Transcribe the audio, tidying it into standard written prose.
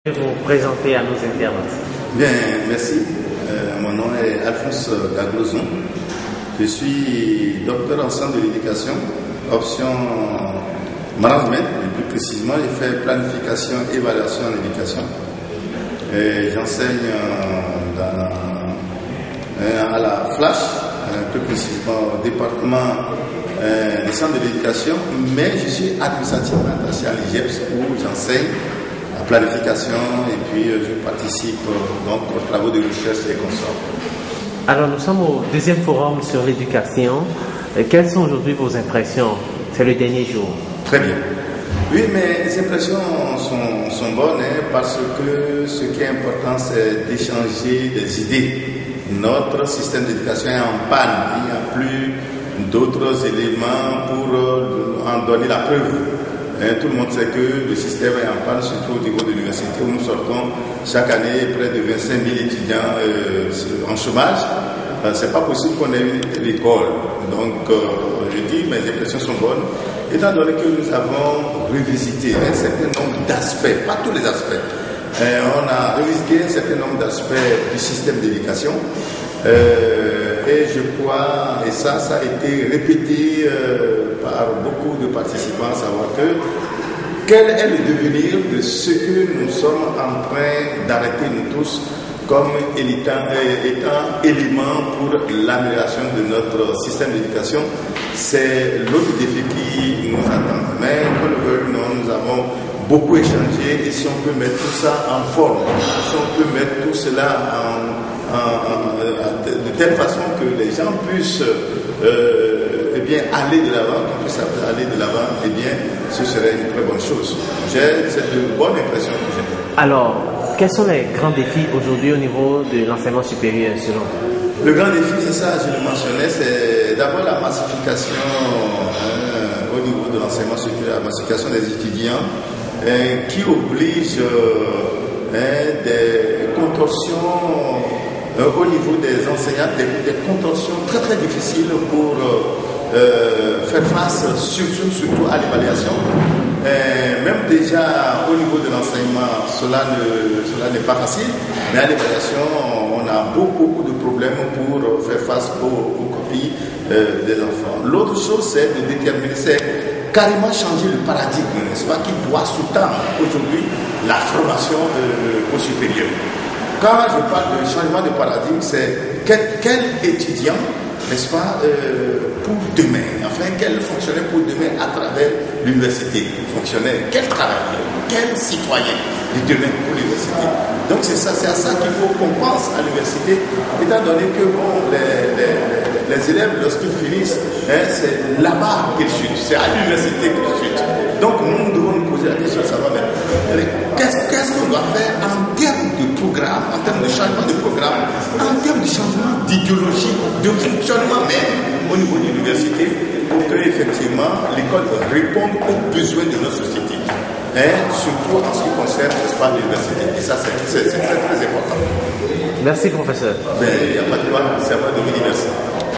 Vous présenter à nos internautes. Bien, merci. Mon nom est Alphonse Gaglozon. Je suis docteur en sciences de l'éducation, option management, et plus précisément, j'ai fait planification et évaluation en éducation. J'enseigne à la Flash, plus précisément au département des sciences de l'éducation, mais je suis administrativement attaché à l'IGEPS où j'enseigne la planification et puis je participe donc aux travaux de recherche et consorts. Alors nous sommes au deuxième forum sur l'éducation. Quelles sont aujourd'hui vos impressions? C'est le dernier jour. Très bien. Oui, mes impressions sont bonnes parce que ce qui est important c'est d'échanger des idées. Notre système d'éducation est en panne. Il n'y a plus d'autres éléments pour en donner la preuve. Tout le monde sait que le système est en panne, surtout au niveau de l'université où nous sortons chaque année près de 25 000 étudiants en chômage. C'est pas possible qu'on ait une telle école. Donc, je dis, mes impressions sont bonnes, étant donné que nous avons revisité un certain nombre d'aspects, pas tous les aspects. On a revisité un certain nombre d'aspects du système d'éducation. Et je crois, et ça a été répété par beaucoup de participants, à savoir que quel est le devenir de ce que nous sommes en train d'arrêter nous tous comme étant élément pour l'amélioration de notre système d'éducation. C'est l'autre défi qui nous attend. Mais que le veuille, nous avons beaucoup échangé et si on peut mettre tout ça en forme, si on peut mettre tout cela de telle façon que les gens puissent aller de l'avant, qu'on puisse aller de l'avant, ce serait une très bonne chose. C'est de bonnes impressions que j'ai. Alors, quels sont les grands défis aujourd'hui au niveau de l'enseignement supérieur selon vous? Le grand défi, c'est ça, je le mentionnais, c'est d'abord la massification au niveau de l'enseignement supérieur, la massification des étudiants qui oblige des contorsions au niveau des enseignants, des contorsions très très difficiles pour faire face surtout à l'évaluation. Même déjà au niveau de l'enseignement, cela n'est pas facile, mais à l'évaluation, on a beaucoup de problèmes pour faire face aux copies des enfants. L'autre chose, c'est de déterminer, c'est carrément changer le paradigme, n'est-ce pas, qui doit sous-tendre aujourd'hui la formation au supérieur. Quand je parle de changement de paradigme, c'est quel étudiant, n'est-ce pas, pour demain, enfin, quel fonctionnaire pour demain à travers l'université, fonctionnaire, quel travailleur, quel citoyen de demain pour l'université. Donc c'est à ça qu'il faut qu'on pense à l'université, étant donné que les élèves, lorsqu'ils finissent, c'est là-bas qu'ils chutent, c'est à l'université qu'ils chutent. Donc nous devons nous poser la question de savoir qu'est-ce qu'on doit faire en termes de programme, en termes de changement de programme, en termes de changement d'idéologie, de fonctionnement même au niveau de l'université, pour que effectivement l'école réponde aux besoins de notre société. Surtout en ce qui concerne l'université. Et ça, c'est très très important. Merci professeur. Il n'y a pas de quoi, c'est à moi de vous dire merci.